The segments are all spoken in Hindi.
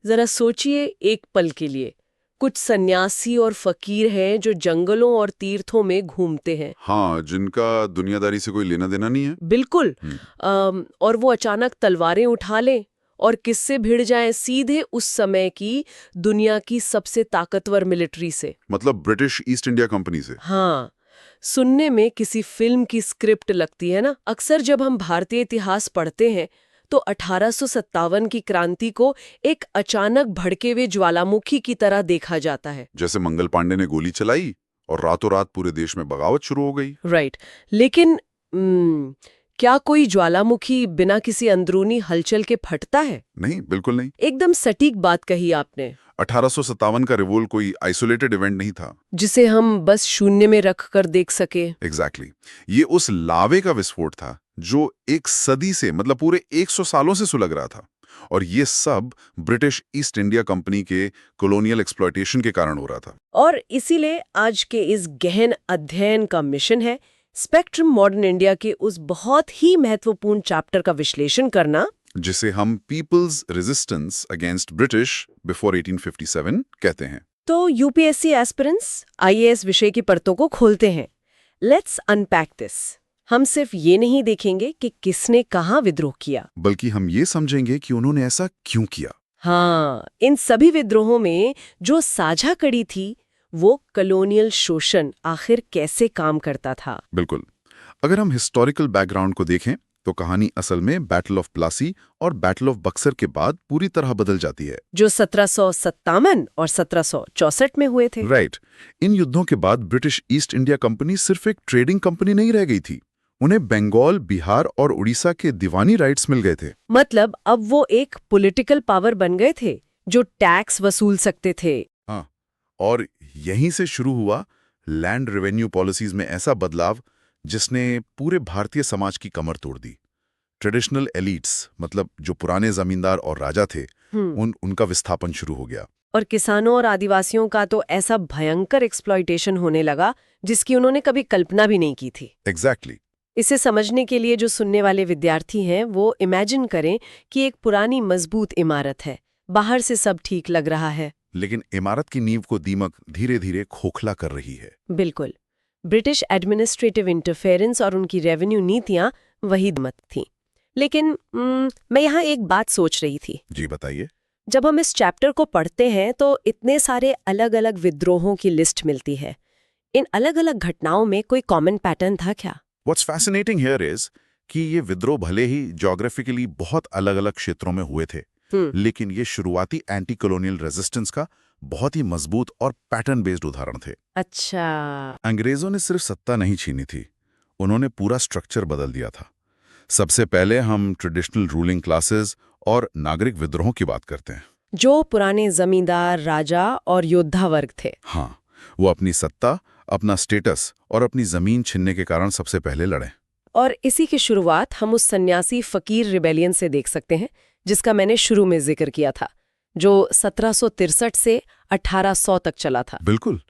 जरा सोचिए एक पल के लिए, कुछ सन्यासी और फकीर हैं जो जंगलों और तीर्थों में घूमते हैं। हाँ, जिनका दुनियादारी से कोई लेना देना नहीं है। बिल्कुल। और वो अचानक तलवारें उठा लें और किससे भिड़ जाएं, सीधे उस समय की दुनिया की सबसे ताकतवर मिलिट्री से। मतलब ब्रिटिश ईस्ट इंडिया कंपनी से। हाँ, सुनने में किसी फिल्म की स्क्रिप्ट लगती है ना। अक्सर जब हम भारतीय इतिहास पढ़ते हैं तो 1857 की क्रांति को एक अचानक भड़के हुए ज्वालामुखी की तरह देखा जाता है। जैसे मंगल पांडे ने गोली चलाई और रातों रात पूरे देश में बगावत शुरू हो गई। राइट। लेकिन क्या कोई ज्वालामुखी बिना किसी अंदरूनी हलचल के फटता है? नहीं, बिल्कुल नहीं। एकदम सटीक बात कही आपने। 1857 का रिवोल्ट कोई आइसोलेटेड इवेंट नहीं था जिसे हम बस शून्य में रख कर देख सके। एग्जैक्टली ये उस लावे का विस्फोट था जो एक सदी से, मतलब पूरे 100 सालों से सुलग रहा था। और ये सब ब्रिटिश ईस्ट इंडिया कंपनी के कॉलोनियल एक्सप्लॉयटेशन के कारण हो रहा था। और इसीलिए आज के इस गहन अध्ययन का मिशन है स्पेक्ट्रम मॉडर्न इंडिया के उस बहुत ही महत्वपूर्ण चैप्टर का विश्लेषण करना जिसे हम people's resistance against British before 1857 कहते हैं। तो यूपीएससी एस्पिरेंट्स आईएएस विषय की परतों को खोलते हैं। Let's unpack this. हम सिर्फ ये नहीं देखेंगे कि किसने कहाँ विद्रोह किया, बल्कि हम ये समझेंगे कि उन्होंने ऐसा क्यों किया। हाँ, इन सभी विद्रोहों में जो साझा कड़ी थी वो कॉलोनियल शोषण आखिर कैसे काम करता था। बिल्कुल। अगर हम हिस्टोरिकल बैकग्राउंड को देखें तो कहानी असल में बैटल ऑफ प्लासी और बैटल ऑफ बक्सर के बाद पूरी तरह बदल जाती है, जो 1757 और 1764 में हुए थे। राइट। इन युद्धों के बाद ब्रिटिश ईस्ट इंडिया कंपनी सिर्फ एक ट्रेडिंग कंपनी नहीं रह गई थी, उन्हें बंगाल, बिहार और उड़ीसा के दीवानी राइट्स मिल गए थे। मतलब अब वो एक पॉलिटिकल पावर बन गए थे जो टैक्स वसूल सकते थे। हाँ, और यहीं से शुरू हुआ लैंड रेवेन्यू पॉलिसीज में ऐसा बदलाव जिसने पूरे भारतीय समाज की कमर तोड़ दी। ट्रेडिशनल एलिट्स, मतलब जो पुराने जमींदार और राजा थे, उनका विस्थापन शुरू हो गया। और किसानों और आदिवासियों का तो ऐसा भयंकर एक्सप्लॉयटेशन होने लगा जिसकी उन्होंने कभी कल्पना भी नहीं की थी। एग्जैक्टली। इसे समझने के लिए जो सुनने वाले विद्यार्थी हैं वो इमेजिन करें कि एक पुरानी मजबूत इमारत है, बाहर से सब ठीक लग रहा है, लेकिन इमारत की नींव को दीमक धीरे धीरे खोखला कर रही है। बिल्कुल। ब्रिटिश एडमिनिस्ट्रेटिव इंटरफेरेंस और उनकी रेवेन्यू नीतियां वही मत थीं। लेकिन मैं यहाँ एक बात सोच रही थी। जी बताइए। जब हम इस चैप्टर को पढ़ते हैं तो इतने सारे अलग अलग विद्रोहों की लिस्ट मिलती है। इन अलग अलग घटनाओं में कोई कॉमन पैटर्न था क्या? What's fascinating here is कि ये विद्रोह भले ही ज्योग्राफिकली बहुत अलग-अलग क्षेत्रों में हुए थे, लेकिन ये शुरुआती एंटी कॉलोनियल रेजिस्टेंस का बहुत ही मजबूत और पैटर्न बेस्ड उदाहरण थे। अच्छा। अंग्रेजों ने सिर्फ सत्ता नहीं छीनी थी, उन्होंने पूरा स्ट्रक्चर बदल दिया था। सबसे पहले हम ट्रेडिशनल रूलिंग क्लासेस और नागरिक विद्रोहों की बात करते हैं, जो पुराने जमींदार, राजा और योद्धा वर्ग थे। हाँ, वो अपनी सत्ता, अपना स्टेटस और अपनी जमीन छीनने के कारण सबसे पहले लड़े। और इसी की शुरुआत हम उस सन्यासी फकीर रिबेलियन से देख सकते हैं जिसका मैंने शुरू में जिक्र किया था, जो 1763 से 1800 तक चला था। बिल्कुल।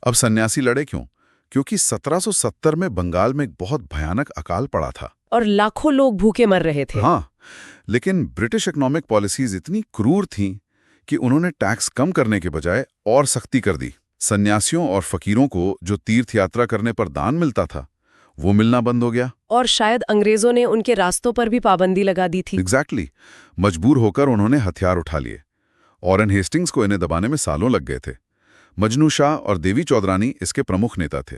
अब सन्यासी लड़े क्यों? क्योंकि 1770 में बंगाल में एक बहुत भयानक अकाल पड़ा था और लाखों लोग भूखे मर रहे थे। हाँ, लेकिन ब्रिटिश इकोनॉमिक पॉलिसीज इतनी क्रूर थीं कि उन्होंने टैक्स कम करने के बजाय और सख्ती कर दी। सन्यासियों और फकीरों को जो तीर्थ यात्रा करने पर दान मिलता था वो मिलना बंद हो गया। और शायद अंग्रेजों ने उनके रास्तों पर भी पाबंदी लगा दी थी। एग्जैक्टली। मजबूर होकर उन्होंने हथियार उठा लिए। वॉरेन हेस्टिंग्स को इन्हें दबाने में सालों लग गए थे। मजनू शाह और देवी चौधरानी इसके प्रमुख नेता थे।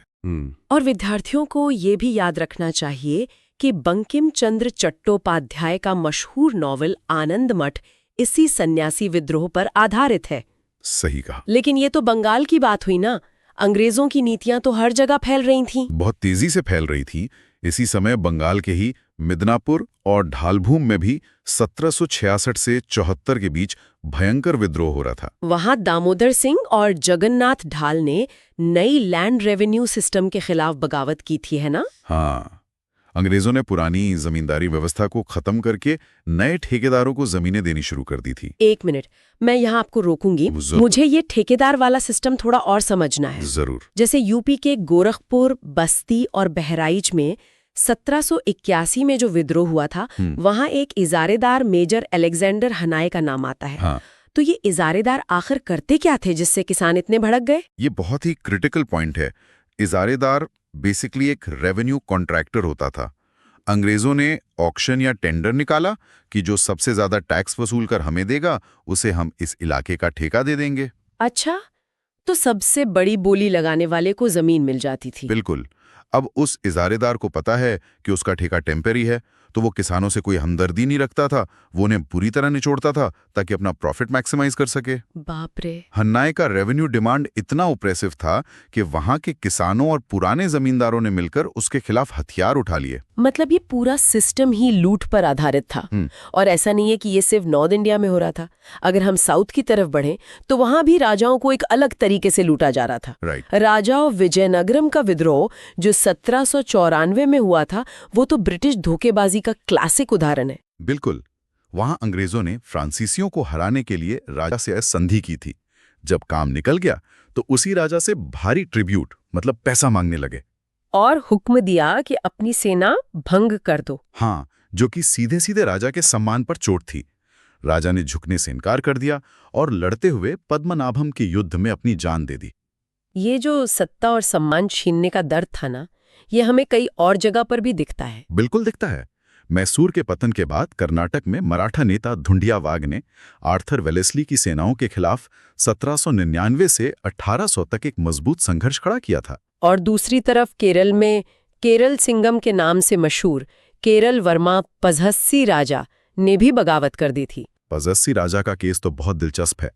और विद्यार्थियों को ये भी याद रखना चाहिए कि बंकिम चंद्र चट्टोपाध्याय का मशहूर नॉवल आनंद मठ इसी सन्यासी विद्रोह पर आधारित है। सही कहा। लेकिन ये तो बंगाल की बात हुई ना। अंग्रेजों की नीतियां तो हर जगह फैल रही थीं। बहुत तेजी से फैल रही थी। इसी समय बंगाल के ही मिदनापुर और ढालभूम में भी 1766 से 74 के बीच भयंकर विद्रोह हो रहा था। वहां दामोदर सिंह और जगन्नाथ ढाल ने नई लैंड रेवेन्यू सिस्टम के खिलाफ बगावत की थी, है ना? हाँ, अंग्रेजों ने पुरानी जमींदारी व्यवस्था को खत्म करके नए ठेकेदारों को जमीनें देनी शुरू कर दी थी। एक मिनट, मैं यहाँ आपको रोकूंगी। मुझे ये ठेकेदार वाला सिस्टम थोड़ा और समझना है। जरूर। जैसे यूपी के गोरखपुर, बस्ती और बहराइच में 1781 में जो विद्रोह हुआ था, वहां एक इजारेदार मेजर अलेक्जेंडर हनाय का नाम आता है। हाँ। तो ये इजारेदार आखिर करते क्या थे जिससे किसान इतने भड़क गए? ये बहुत ही क्रिटिकल पॉइंट है। इजारेदार बेसिकली एक रेवेन्यू कॉन्ट्रैक्टर होता था। अंग्रेजों ने ऑक्शन या टेंडर निकाला कि जो सबसे ज्यादा टैक्स वसूल कर हमें देगा उसे हम इस इलाके का ठेका दे देंगे। अच्छा, तो सबसे बड़ी बोली लगाने वाले को जमीन मिल जाती थी। बिल्कुल। अब उस इजारेदार को पता है कि उसका ठेका टेम्पररी है, तो वो किसानों से कोई हमदर्दी नहीं रखता था। वो उन्हें बुरी तरह निचोड़ता था ताकि अपना प्रॉफिट मैक्सिमाइज कर सके। बाप रे। हन्नाई का रेवेन्यू डिमांड इतना ओप्रेसिव था कि वहां के किसानों और पुराने जमींदारों ने मिलकर उसके खिलाफ हथियार उठा लिए। मतलब ये पूरा सिस्टम ही लूट पर आधारित था। और ऐसा नहीं है कि ये सिर्फ नॉर्थ इंडिया में हो रहा था। अगर हम साउथ की तरफ बढ़ें तो वहां भी राजाओं को एक अलग तरीके से लूटा जा रहा था। राइट। राजा और विजयनगरम का विद्रोह जो 1794 में हुआ था, वो तो ब्रिटिश धोखेबाजी का क्लासिक उदाहरण है। बिल्कुल। वहां अंग्रेजों ने फ्रांसीसियों को हराने के लिए राजा से संधि की थी। जब काम निकल गया तो उसी राजा से भारी ट्रिब्यूट मतलब पैसा मांगने लगे और हुक्म दिया कि अपनी सेना भंग कर दो। हाँ, जो कि सीधे सीधे राजा के सम्मान पर चोट थी। राजा ने झुकने से इनकार कर दिया और लड़ते हुए पद्मनाभम के युद्ध में अपनी जान दे दी। ये जो सत्ता और सम्मान छीनने का दर्द था ना, ये हमें कई और जगह पर भी दिखता है। बिल्कुल दिखता है। मैसूर के पतन के बाद कर्नाटक में मराठा नेता धुंडिया वाघ ने आर्थर वेलेस्ली की सेनाओं के खिलाफ 1799 से 1800 तक एक मजबूत संघर्ष खड़ा किया था। और दूसरी तरफ केरल में केरल सिंगम के नाम से मशहूर केरल वर्मा पझस्सी राजा ने भी बगावत कर दी थी। पझस्सी राजा का केस तो बहुत दिलचस्प है।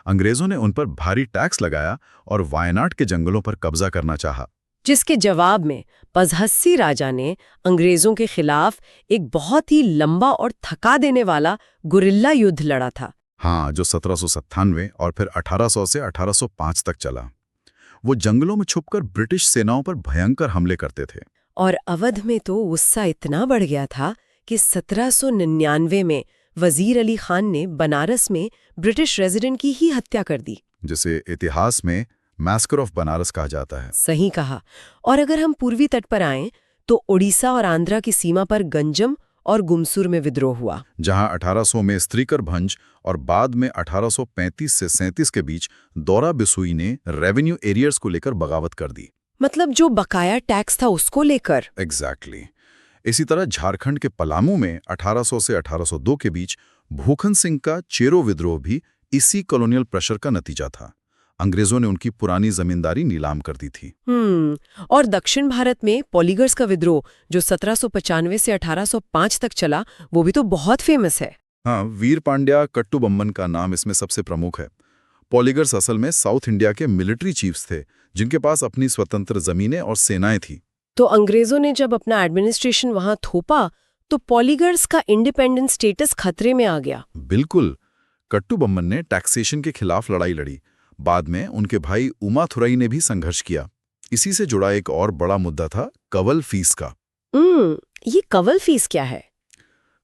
अंग्रेजों ने उन पर भारी टैक्स लगाया और वायनाड के जंगलों पर कब्जा करना चाहा, जिसके जवाब में पझस्सी राजा ने अंग्रेजों के खिलाफ एक बहुत ही लंबा और थका देने वाला गुरिल्ला युद्ध लड़ा था। हाँ, जो 1797 और फिर 1800 से 1805 तक चला। वो जंगलों में छुपकर ब्रिटिश सेनाओं पर भयंकर हमले करते थे। और अवध में तो गुस्सा इतना बढ़ गया था कि 1799 में वजीर अली खान ने बनारस में ब्रिटिश रेजिडेंट की ही हत्या कर दी, जिसे इतिहास में मैस्कर ऑफ बनारस कहा जाता है। सही कहा। और अगर हम पूर्वी तट पर आएं तो ओडिशा और आंध्रा की सीमा पर गंजम और गुमसूर में विद्रोह हुआ, जहां 1800 में स्त्रीकर भंज और बाद में 1835 से 37 के बीच दौरा बिसुई ने रेवेन्यू एरियर्स को लेकर बगावत कर दी। मतलब जो बकाया टैक्स था उसको लेकर। एग्जैक्टली। इसी तरह झारखंड के पलामू में 1800 से 1802 के बीच भूखन सिंह का चेरो विद्रोह भी इसी कॉलोनियल प्रेशर का नतीजा था। अंग्रेजों ने उनकी पुरानी जमींदारी नीलाम कर दी थी। और दक्षिण भारत में पॉलीगर्स का विद्रोह जो 1795 से 1805 तक चला, वो भी तो बहुत फेमस है। हाँ, वीर पांड्या कट्टुबम्मन का नाम इसमें सबसे प्रमुख है। पॉलीगर्स असल में साउथ इंडिया के मिलिट्री चीफ्स थे जिनके पास अपनी स्वतंत्र जमीनें और सेनाएं थी। तो अंग्रेजों ने जब अपना एडमिनिस्ट्रेशन वहां थोपा तो पॉलीगर्स का इंडिपेंडेंट स्टेटस खतरे में आ गया। बिल्कुल। कट्टुबम्मन ने टैक्सेशन के खिलाफ लड़ाई लड़ी। बाद में उनके भाई उमाथुरई ने भी संघर्ष किया। इसी से जुड़ा एक और बड़ा मुद्दा था कवल फीस का। ये कवल फीस क्या है?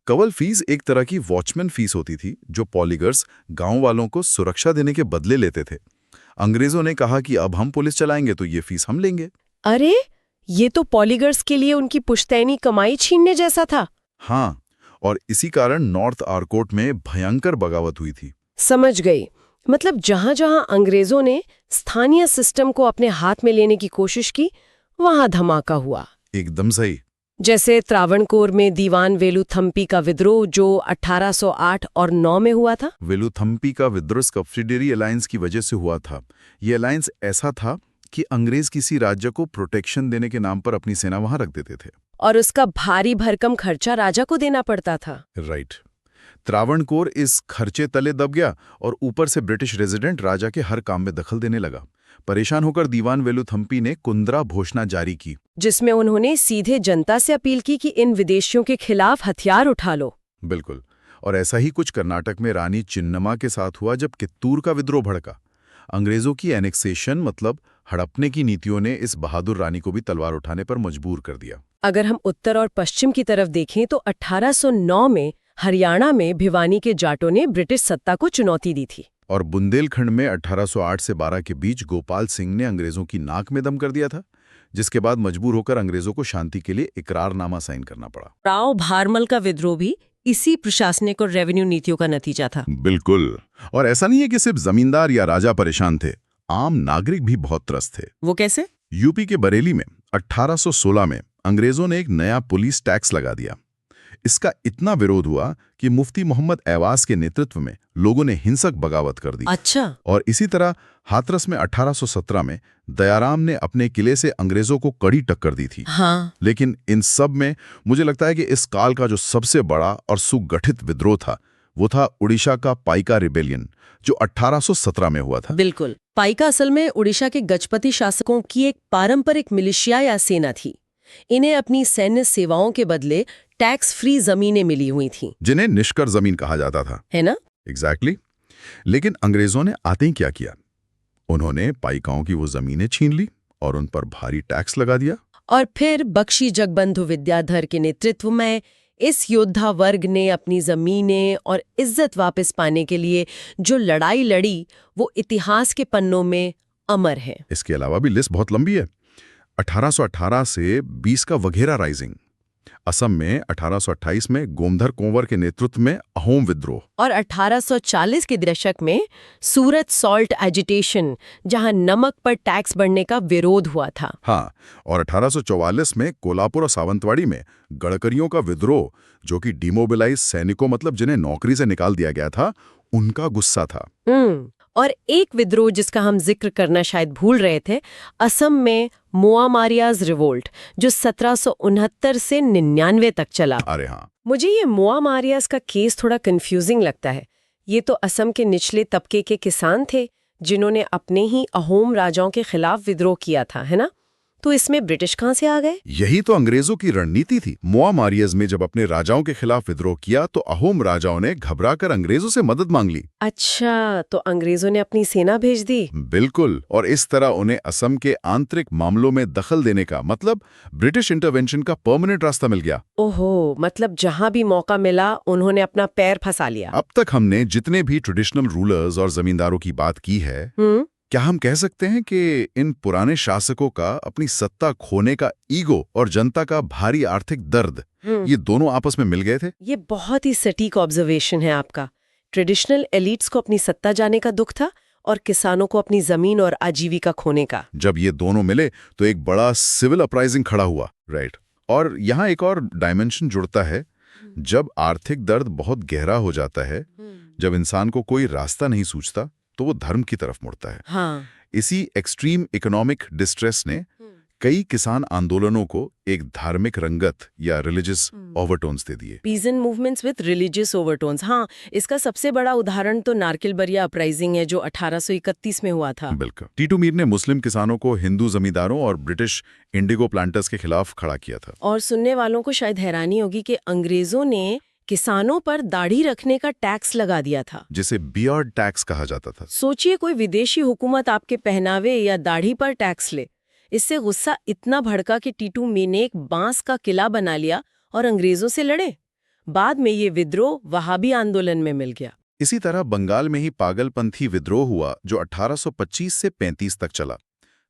कवल फीस एक तरह की वॉचमैन फीस होती थी जो पॉलीगर्स गांव वालों को सुरक्षा देने के बदले लेते थे। अंग्रेजों ने कहा कि अब हम पुलिस चलाएंगे तो ये फीस हम लेंगे। अरे, ये तो पॉलीगर्स के लिए उनकी पुश्तैनी कमाई छीनने जैसा था। हाँ, और इसी कारण नॉर्थ आरकोट में भयंकर बगावत हुई थी। समझ गई। मतलब जहां जहां अंग्रेजों ने स्थानीय सिस्टम को अपने हाथ में लेने की कोशिश की, वहां धमाका हुआ। एकदम सही। जैसे त्रावणकोर में दीवान वेलुथम्पी का विद्रोह जो 1808 और 9 में हुआ था। वेलुथम्पी का विद्रोह सब्सिडरी अलायंस की वजह से हुआ था। ये अलायंस ऐसा था कि अंग्रेज किसी राज्य को प्रोटेक्शन देने के नाम पर अपनी सेना वहां रख देते थे और उसका भारी भरकम खर्चा राजा को देना पड़ता था। राइट। त्रावणकोर इस खर्चे तले दब गया और ऊपर से ब्रिटिश रेजिडेंट राजा के हर काम में दखल देने लगा। परेशान होकर दीवान वेलुथम्पी ने कुंद्रा घोषणा जारी की, जिसमें उन्होंने सीधे जनता से अपील की कि इन विदेशियों के खिलाफ हथियार उठा लो। बिल्कुल। और ऐसा ही कुछ कर्नाटक में रानी चिन्नम्मा के साथ हुआ जब कित्तूर का विद्रोह भड़का। अंग्रेजों की एनेक्सेशन मतलब हड़पने की नीतियों ने इस बहादुर रानी को भी तलवार उठाने पर मजबूर कर दिया। अगर हम उत्तर और पश्चिम की तरफ देखें तो 1809 में हरियाणा में भिवानी के जाटों ने ब्रिटिश सत्ता को चुनौती दी थी। और बुंदेलखंड में 1808 से 12 के बीच गोपाल सिंह ने अंग्रेजों की नाक में दम कर दिया था, जिसके बाद मजबूर होकर अंग्रेजों को शांति के लिए इकरारनामा साइन करना पड़ा। राव भारमल का विद्रोह भी इसी प्रशासनिक और रेवेन्यू नीतियों का नतीजा था। बिल्कुल। और ऐसा नहीं है कि सिर्फ जमींदार या राजा परेशान थे, आम नागरिक भी बहुत त्रस्त थे। वो कैसे? यूपी के बरेली में 1816 में अंग्रेजों ने एक नया पुलिस टैक्स लगा दिया। इसका इतना विरोध हुआ कि मुफ्ती मोहम्मद ऐवाज के नेतृत्व में लोगों ने हिंसक बगावत कर दी। अच्छा। और इसी तरह हाथरस में 1817 में दयाराम ने अपने किले से अंग्रेजों को कड़ी टक्कर दी थी। हाँ। लेकिन इन सब में मुझे लगता है कि इस काल का जो सबसे बड़ा और सुगठित विद्रोह था, वो था उड़ीसा का पाइका रिबेलियन, जो 1817 में हुआ था। बिल्कुल। पाइका असल में उड़ीसा के गजपति शासकों की एक पारंपरिक मिलिशिया या सेना थी। इन्हें अपनी सैन्य सेवाओं के बदले टैक्स फ्री जमीनें मिली हुई थीं, जिन्हें निष्कर जमीन कहा जाता था, है ना? एग्जैक्टली। लेकिन अंग्रेजों ने आते ही क्या किया, उन्होंने पाइकाओं की वो जमीनें छीन ली और उन पर भारी टैक्स लगा दिया। और फिर बख्शी जगबंधु विद्याधर के नेतृत्व में इस योद्धा वर्ग ने अपनी जमीनें और इज्जत वापस पाने के लिए जो लड़ाई लड़ी, वो इतिहास के पन्नों में अमर है। इसके अलावा भी लिस्ट बहुत लंबी है। 1818 से 20 का वघेरा राइजिंग, असम में 1828 में गोमधर कुंवर के नेतृत्व में अहोम विद्रोह, और 1840 के दशक में सूरत सॉल्ट एजिटेशन, जहां नमक पर टैक्स बढ़ने का विरोध हुआ था। हाँ, और 1844 में कोल्हापुर और सावंतवाड़ी में गड़करियों का विद्रोह, जो कि डिमोबिलाइज सैनिकों मतलब जिन्हें नौकरी से निकाल दिया गया था, उनका गुस्सा था। और एक विद्रोह जिसका हम जिक्र करना शायद भूल रहे थे, असम में मोआमारियाज रिवोल्ट, जो 1769 से 99 तक चला। अरे हाँ, मुझे ये मोआमारियाज का केस थोड़ा कंफ्यूजिंग लगता है। ये तो असम के निचले तबके के किसान थे जिन्होंने अपने ही अहोम राजाओं के खिलाफ विद्रोह किया था, है ना? तो इसमें ब्रिटिश कहाँ से आ गए? यही तो अंग्रेजों की रणनीति थी। मोआमारियज में जब अपने राजाओं के खिलाफ विद्रोह किया तो अहोम राजाओं ने घबराकर अंग्रेजों से मदद मांग ली। अच्छा, तो अंग्रेजों ने अपनी सेना भेज दी। बिल्कुल। और इस तरह उन्हें असम के आंतरिक मामलों में दखल देने का मतलब ब्रिटिश इंटरवेंशन का परमानेंट रास्ता मिल गया। ओहो, मतलब जहां भी मौका मिला उन्होंने अपना पैर फंसा लिया। अब तक हमने जितने भी ट्रेडिशनल रूलर्स और जमींदारों की बात की है, क्या हम कह सकते हैं कि इन पुराने शासकों का अपनी सत्ता खोने का ईगो और जनता का भारी आर्थिक दर्द, ये दोनों आपस में मिल गए थे? ये बहुत ही सटीक ऑब्जर्वेशन है आपका। ट्रेडिशनल एलिट्स को अपनी सत्ता जाने का दुख था और किसानों को अपनी जमीन और आजीविका खोने का। जब ये दोनों मिले तो एक बड़ा सिविल अपराइजिंग खड़ा हुआ, राइट? और यहाँ एक और डायमेंशन जुड़ता है। जब आर्थिक दर्द बहुत गहरा हो जाता है, जब इंसान को कोई रास्ता नहीं सूझता, तो वो धर्म की तरफ मुड़ता है। हाँ। इसी एक्सट्रीम इकोनॉमिक डिस्ट्रेस ने कई किसान आंदोलनों को एक धार्मिक रंगत या रिलीजियस ओवरटोन्स दे दिए। Peasant movements with religious overtones. हाँ, इसका सबसे बड़ा उदाहरण तो नारकिलबरिया अपराइजिंग है, जो 1831 में हुआ था। बिल्कुल। टीटू मीर ने मुस्लिम किसानों को हिंदू जमींदारों और ब्रिटिश इंडिगो प्लांटर्स के खिलाफ खड़ा किया था। और सुनने वालों को शायद हैरानी होगी कि अंग्रेजों ने किसानों पर दाढ़ी रखने का टैक्स लगा दिया था, जिसे बियर्ड टैक्स कहा जाता था। सोचिए, कोई विदेशी हुकूमत आपके पहनावे या दाढ़ी पर टैक्स ले। इससे गुस्सा इतना भड़का कि टीटू मीर ने एक बांस का किला बना लिया और अंग्रेजों से लड़े। बाद में ये विद्रोह वहाबी आंदोलन में मिल गया। इसी तरह बंगाल में ही पागलपंथी विद्रोह हुआ, जो 1825 से 35 तक चला।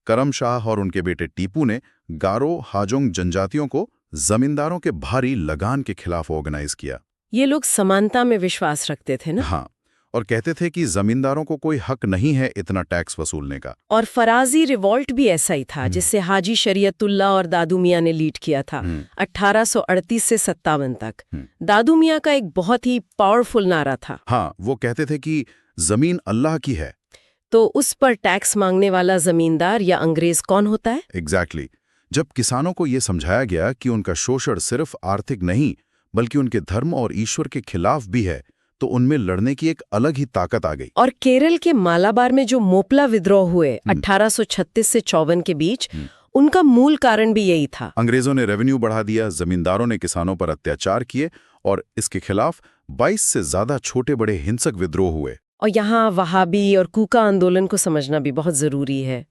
करम शाह और उनके बेटे टीपू ने गारो हाजोंग जनजातियों को जमींदारों के भारी लगान के खिलाफ ऑर्गेनाइज किया। ये लोग समानता में विश्वास रखते थे ना? हाँ, और कहते थे कि जमींदारों को कोई हक नहीं है इतना टैक्स वसूलने का। और फराजी रिवॉल्ट भी ऐसा ही था, जिससे हाजी शरीयतुल्लाह और दादू मियां ने लीड किया था 1838 से 57 तक। दादू मियां का एक बहुत ही पावरफुल नारा था। हाँ, वो कहते थे कि जमीन अल्लाह की है। तो उस पर टैक्स मांगने वाला जमींदार या अंग्रेज कौन होता है? एग्जैक्टली। जब किसानों को ये समझाया गया कि उनका शोषण सिर्फ आर्थिक नहीं बल्कि उनके धर्म और ईश्वर के खिलाफ भी है, तो उनमें लड़ने की एक अलग ही ताकत आ गई। और केरल के मालाबार में जो मोपला विद्रोह हुए 1836 से 54 के बीच, उनका मूल कारण भी यही था। अंग्रेजों ने रेवेन्यू बढ़ा दिया, जमींदारों ने किसानों पर अत्याचार किए और इसके खिलाफ 22 से ज्यादा छोटे बड़े हिंसक विद्रोह हुए। और यहाँ वहाबी और कूका आंदोलन को समझना भी बहुत जरूरी है।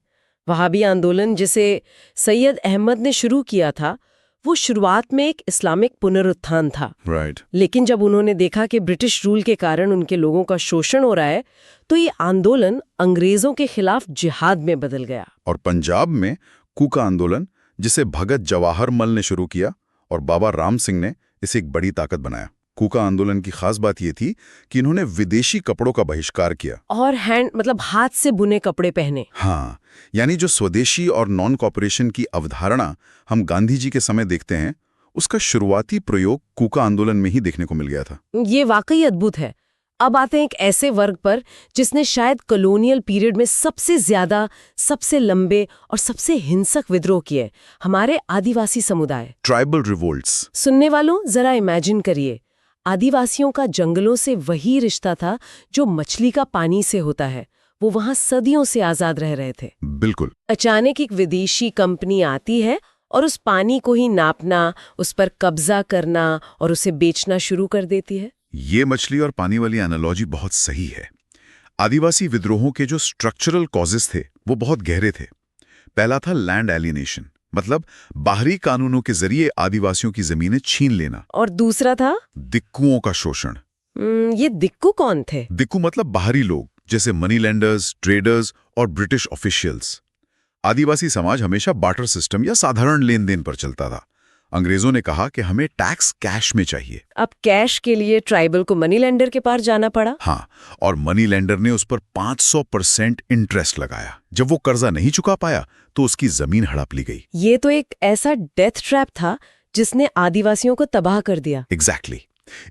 वहाबी आंदोलन, जिसे सैयद अहमद ने शुरू किया था, वो शुरुआत में एक इस्लामिक पुनरुत्थान था। राइट। लेकिन जब उन्होंने देखा कि ब्रिटिश रूल के कारण उनके लोगों का शोषण हो रहा है, तो ये आंदोलन अंग्रेजों के खिलाफ जिहाद में बदल गया। और पंजाब में कूका आंदोलन, जिसे भगत जवाहर मल ने शुरू किया और बाबा राम सिंह ने इसे एक बड़ी ताकत बनाया। कूका आंदोलन की खास बात यह थी कि इन्होंने विदेशी कपड़ों का बहिष्कार किया। और हाथ से बुने कपड़े पहने। हाँ, यानी जो स्वदेशी और नॉन कॉपरेशन की अवधारणा हम गांधी जी के समय देखते हैं, उसका शुरुआती प्रयोग कूका आंदोलन में ही देखने को मिल गया था। ये वाकई अद्भुत है। अब आते हैं एक ऐसे वर्ग पर जिसने शायद कॉलोनियल पीरियड में सबसे ज्यादा, सबसे लंबे और सबसे हिंसक विद्रोह किए, हमारे आदिवासी समुदाय। Tribal revolts. सुनने वालों, जरा इमेजिन करिए, आदिवासियों का जंगलों से वही रिश्ता था जो मछली का पानी से होता है। वो वहां सदियों से आजाद रह रहे थे। बिल्कुल। अचानक एक विदेशी कंपनी आती है और उस पानी को ही नापना, उस पर कब्जा करना और उसे बेचना शुरू कर देती है। ये मछली और पानी वाली एनालॉजी बहुत सही है। आदिवासी विद्रोहों के जो स्ट्रक्चरल कॉजेस थे वो बहुत गहरे थे। पहला था लैंड एलिनेशन, मतलब बाहरी कानूनों के जरिए आदिवासियों की जमीनें छीन लेना। और दूसरा था दिक्कुओं का शोषण। ये दिक्कू कौन थे? दिक्कू मतलब बाहरी लोग, जैसे मनी लेंडर्स, ट्रेडर्स और ब्रिटिश ऑफिशियल्स। आदिवासी समाज हमेशा बार्टर सिस्टम या साधारण लेन देन पर चलता था। अंग्रेजों ने कहा कि हमें टैक्स कैश में चाहिए। अब कैश के लिए ट्राइबल को मनी लेंडर के पास जाना पड़ा। हाँ, और मनी लेंडर ने उस पर 500% इंटरेस्ट लगाया। जब वो कर्जा नहीं चुका पाया तो उसकी जमीन हड़प ली गई। ये तो एक ऐसा डेथ ट्रैप था जिसने आदिवासियों को तबाह कर दिया। एग्जैक्टली।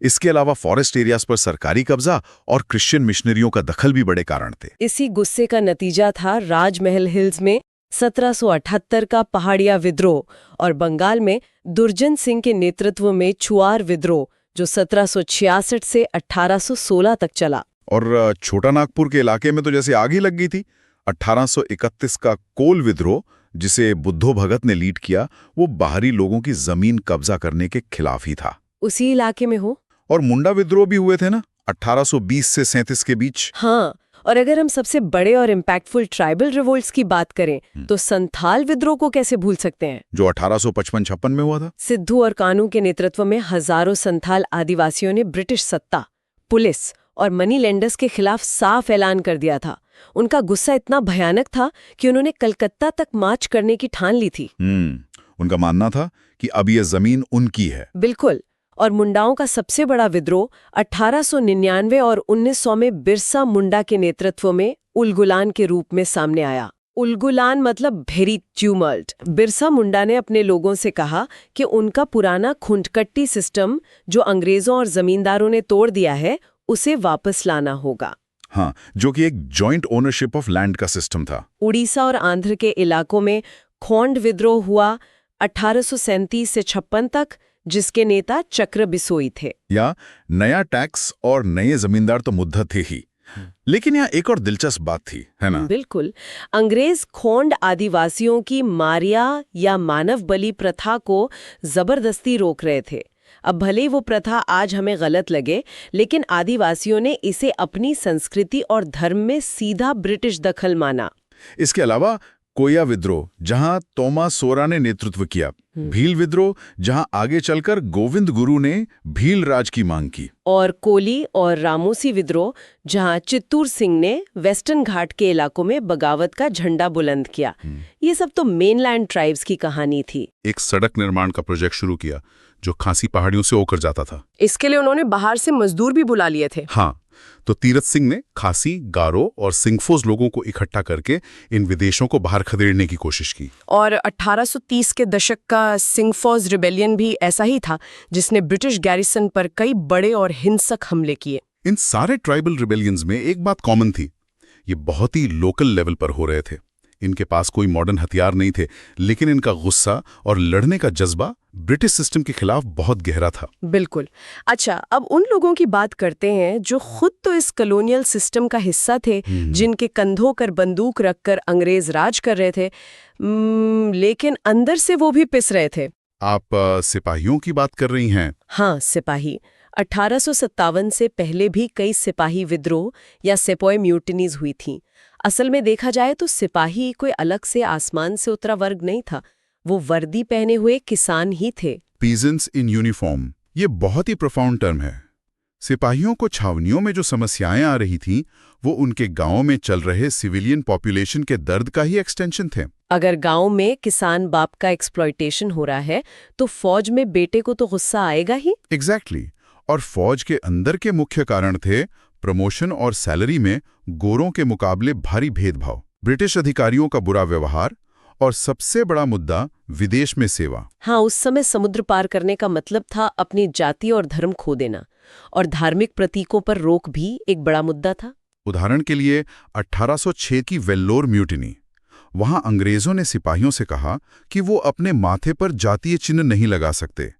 इसके अलावा फॉरेस्ट एरियाज पर सरकारी कब्जा और क्रिश्चियन मिशनरियों का दखल भी बड़े कारण थे। इसी गुस्से का नतीजा था राजमहल हिल्स में 1778 का पहाड़िया विद्रोह और बंगाल में दुर्जन सिंह के नेतृत्व में छुआर विद्रोह, जो 1766 से 1816 तक चला। और छोटा नागपुर के इलाके में तो जैसे आग ही लग गई थी। 1831 का कोल विद्रोह, जिसे बुद्धो भगत ने लीड किया, वो बाहरी लोगों की जमीन कब्जा करने के खिलाफ ही था। उसी इलाके में हो। और मुंडा विद्रोह भी हुए थे ना, 1820 से 37 के बीच। हाँ, और अगर हम सबसे बड़े और इम्पैक्टफुल ट्राइबल रिवोल्ट्स की बात करें तो संथाल विद्रोह को कैसे भूल सकते हैं, जो 1855-56 में हुआ था। सिद्धू और कानू के नेतृत्व में हजारों संथाल आदिवासियों ने ब्रिटिश सत्ता, पुलिस और मनी लेंडर्स के खिलाफ साफ ऐलान कर दिया था। उनका गुस्सा इतना भयानक था कि उन्होंने कलकत्ता तक मार्च करने की ठान ली थी। उनका मानना था कि अब यह जमीन उनकी है। बिल्कुल। और मुंडाओं का सबसे बड़ा विद्रोह 1899 और 1900 में बिरसा मुंडा के नेतृत्व में उलगुलान के रूप में सामने आया। उलगुलान मतलब भेरी ट्यूमल्ट। बिरसा मुंडा ने अपने लोगों से कहा कि उनका पुराना खुंटकट्टी सिस्टम, जो अंग्रेजों और जमींदारों ने तोड़ दिया है, उसे वापस लाना होगा। हाँ, जो कि एक जॉइंट ओनरशिप ऑफ लैंड का सिस्टम था। उड़ीसा और आंध्र के इलाकों में खोंड विद्रोह हुआ 1837 से 56 तक, जिसके नेता चक्र बिसोई थे। या नया टैक्स और नए जमींदार तो मुद्दत थे ही, लेकिन यहाँ एक और दिलचस्प बात थी, है ना? बिल्कुल। अंग्रेज खोंड आदिवासियों की मारिया या मानव बलि प्रथा को जबरदस्ती रोक रहे थे। अब भले वो प्रथा आज हमें गलत लगे, लेकिन आदिवासियों ने इसे अपनी संस्कृति और धर्म में सीधा ब्रिटिश दखल माना। इसके अलावा कोया विद्रोह, जहां तोमा सोरा ने नेतृत्व किया, भील विद्रोह, जहां आगे चलकर गोविंद गुरु ने भील राज की मांग की, और कोली और रामोसी विद्रोह, जहां चित्तूर सिंह ने वेस्टर्न घाट के इलाकों में बगावत का झंडा बुलंद किया। ये सब तो मेनलैंड ट्राइब्स की कहानी थी। एक सड़क निर्माण का प्रोजेक्ट शुरू किया जो खासी पहाड़ियों से होकर जाता था। इसके लिए उन्होंने बाहर से मजदूर भी बुला लिए थे। हाँ, तो तीरथ सिंह ने खासी, गारो और सिंगफोज लोगों को इकट्ठा करके इन विदेशों को बाहर खदेड़ने की कोशिश की। और 1830 के दशक का सिंगफोज रिबेलियन भी ऐसा ही था, जिसने ब्रिटिश गैरिसन पर कई बड़े और हिंसक हमले किए। इन सारे ट्राइबल रिबेलियंस में एक बात कॉमन थी, ये बहुत ही लोकल लेवल पर हो रहे थे। इनके पास कोई मॉडर्न हथियार नहीं थे, लेकिन इनका गुस्सा और लड़ने का जज्बा ब्रिटिश सिस्टम के खिलाफ बहुत गहरा था। बिल्कुल। अच्छा, अब उन लोगों की बात करते हैं जो खुद तो इस कॉलोनियल सिस्टम का हिस्सा थे, जिनके कंधों पर बंदूक रखकर अंग्रेज राज कर रहे थे, लेकिन अंदर से वो भी पिस रहे थे। आप सिपाहियों की बात कर रही हैं? हाँ, सिपाही। 1857 से पहले भी कई सिपाही विद्रोह या सेपॉय म्यूटिनीज हुई थीं। असल में देखा जाए तो सिपाही कोई अलग से आसमान से उतरा वर्ग नहीं था, वो वर्दी पहने हुए किसान ही थे। पीजेंट्स इन यूनिफॉर्म, ये बहुत ही प्रोफाउंड टर्म है। सिपाहियों को छावनियों में जो समस्याएं आ रही थीं, वो उनके गांवों में चल रहे सिविलियन पॉपुलेशन के दर्द का ही एक्सटेंशन थे। अगर गांव में किसान बाप का एक्सप्लॉयटेशन हो रहा है, तो फौज में बेटे को तो गुस्सा आएगा ही। एग्जैक्टली। और फौज के अंदर के मुख्य कारण थे प्रमोशन और सैलरी में गोरों के मुकाबले भारी भेदभाव, ब्रिटिश अधिकारियों का बुरा व्यवहार और सबसे बड़ा मुद्दा विदेश में सेवा। हाँ, उस समय समुद्र पार करने का मतलब था अपनी जाति और धर्म खो देना, और धार्मिक प्रतीकों पर रोक भी एक बड़ा मुद्दा था। उदाहरण के लिए 1806 की वेल्लोर म्यूटिनी। वहां अंग्रेजों ने सिपाहियों से कहा कि वो अपने माथे पर जातीय चिन्ह नहीं लगा सकते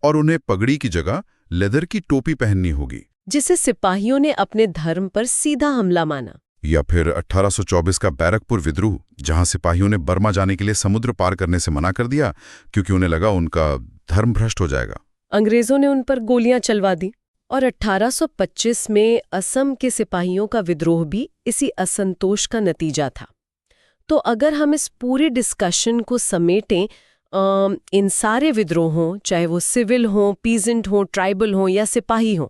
और उन्हें पगड़ी की जगह लेदर की टोपी पहननी होगी, जिसे सिपाहियों ने अपने धर्म पर सीधा हमला माना। या फिर 1824 का बैरकपुर विद्रोह, जहां सिपाहियों ने बर्मा जाने के लिए समुद्र पार करने से मना कर दिया क्योंकि उन्हें लगा उनका धर्म भ्रष्ट हो जाएगा। अंग्रेजों ने उन पर गोलियां चलवा दी, और 1825 में असम के सिपाहियों का विद्रोह भी इसी असंतोष का नतीजा था। तो अगर हम इस पूरे डिस्कशन को समेटें, इन सारे विद्रोहों, चाहे वो सिविल हों, पीजेंट हों, ट्राइबल हों या सिपाही हों,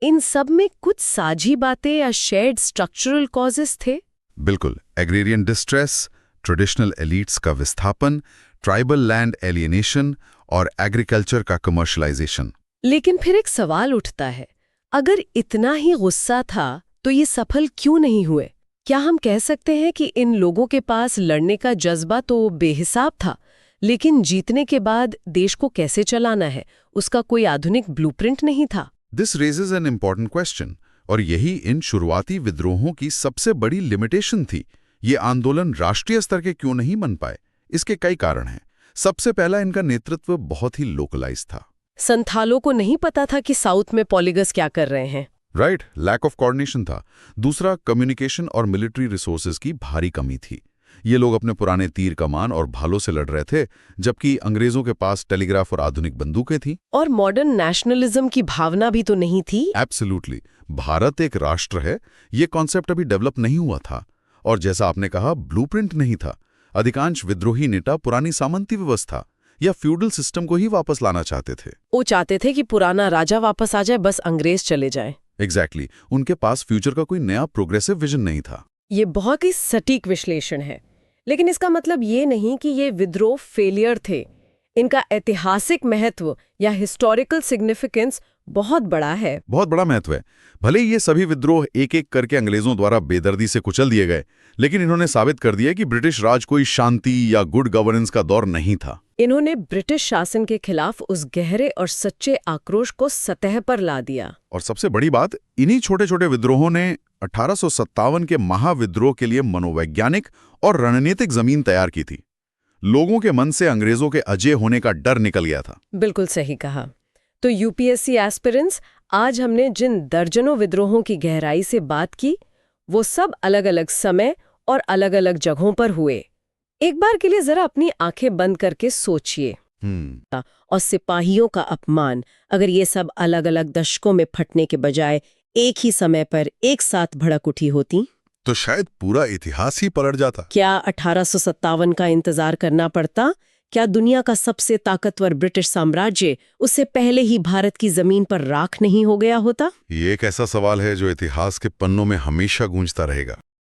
इन सब में कुछ साझी बातें या शेयर्ड स्ट्रक्चरल कॉजेस थे। बिल्कुल, एग्रेरियन डिस्ट्रेस, ट्रेडिशनल एलिट्स का विस्थापन, ट्राइबल लैंड एलियनेशन और एग्रीकल्चर का कमर्शलाइजेशन। लेकिन फिर एक सवाल उठता है, अगर इतना ही गुस्सा था तो ये सफल क्यों नहीं हुए? क्या हम कह सकते हैं कि इन लोगों के पास लड़ने का जज्बा तो बेहिसाब था, लेकिन जीतने के बाद देश को कैसे चलाना है उसका कोई आधुनिक ब्लूप्रिंट नहीं था? This raises an important question, और यही इन शुरुआती विद्रोहों की सबसे बड़ी लिमिटेशन थी। ये आंदोलन राष्ट्रीय स्तर के क्यों नहीं बन पाए? इसके कई कारण हैं। सबसे पहला, इनका नेतृत्व बहुत ही लोकलाइज था। संथालों को नहीं पता था कि साउथ में पॉलीगस क्या कर रहे हैं। राइट, लैक ऑफ कोऑर्डिनेशन था। दूसरा, कम्युनिकेशन और मिलिट्री रिसोर्सेज की भारी कमी थी। ये लोग अपने पुराने तीर कमान और भालों से लड़ रहे थे, जबकि अंग्रेजों के पास टेलीग्राफ और आधुनिक बंदूकें थीं। और मॉडर्न नेशनलिज्म की भावना भी तो नहीं थी। एब्सोल्युटली, भारत एक राष्ट्र है, ये कॉन्सेप्ट अभी डेवलप नहीं हुआ था। और जैसा आपने कहा, ब्लूप्रिंट नहीं था। अधिकांश विद्रोही नेता पुरानी सामंती व्यवस्था या फ्यूडल सिस्टम को ही वापस लाना चाहते थे। वो चाहते थे कि पुराना राजा वापस आ जाए, बस अंग्रेज चले जाए। एग्जैक्टली, उनके पास फ्यूचर का कोई नया प्रोग्रेसिव विजन नहीं था। ये बहुत ही सटीक विश्लेषण है, लेकिन इसका मतलब ये नहीं कि ये विद्रोह फेलियर थे। इनका ऐतिहासिक महत्व या हिस्टोरिकल सिग्निफिकेंस बहुत बड़ा है। बहुत बड़ा महत्व है। भले ही ये सभी विद्रोह एक एक करके अंग्रेजों द्वारा बेदर्दी से कुचल दिए गए, लेकिन इन्होंने साबित कर दिया कि ब्रिटिश राज कोई शांति या गुड गवर्नेंस का दौर नहीं था। इन्होंने ब्रिटिश शासन के खिलाफ उस गहरे और सच्चे आक्रोश को सतह पर ला दिया। और सबसे बड़ी बात, इन्हीं छोटे छोटे विद्रोहों ने 1857 के महाविद्रोह के लिए मनोवैज्ञानिक और रणनीतिक जमीन तैयार की थी। लोगों के मन से अंग्रेजों के अजय होने का डर निकल गया था। बिल्कुल सही कहा। तो यूपीएससी एस्पिरेंट्स, आज हमने जिन दर्जनों विद्रोहों की गहराई से बात की, वो सब अलग अलग समय और अलग अलग जगहों पर हुए। एक बार के लिए जरा अपनी आंखें बंद करके सोचिए। और सिपाहियों का अपमान, अगर ये सब अलग अलग दशकों में फटने के बजाय एक ही समय पर एक साथ भड़क उठी होती, तो शायद पूरा इतिहास ही पलट जाता। क्या 1857 का इंतजार करना पड़ता? क्या दुनिया का सबसे ताकतवर ब्रिटिश साम्राज्य उससे पहले ही भारत की जमीन पर राख नहीं हो गया होता? ये एक ऐसा सवाल है जो इतिहास के पन्नों में हमेशा गूंजता रहेगा।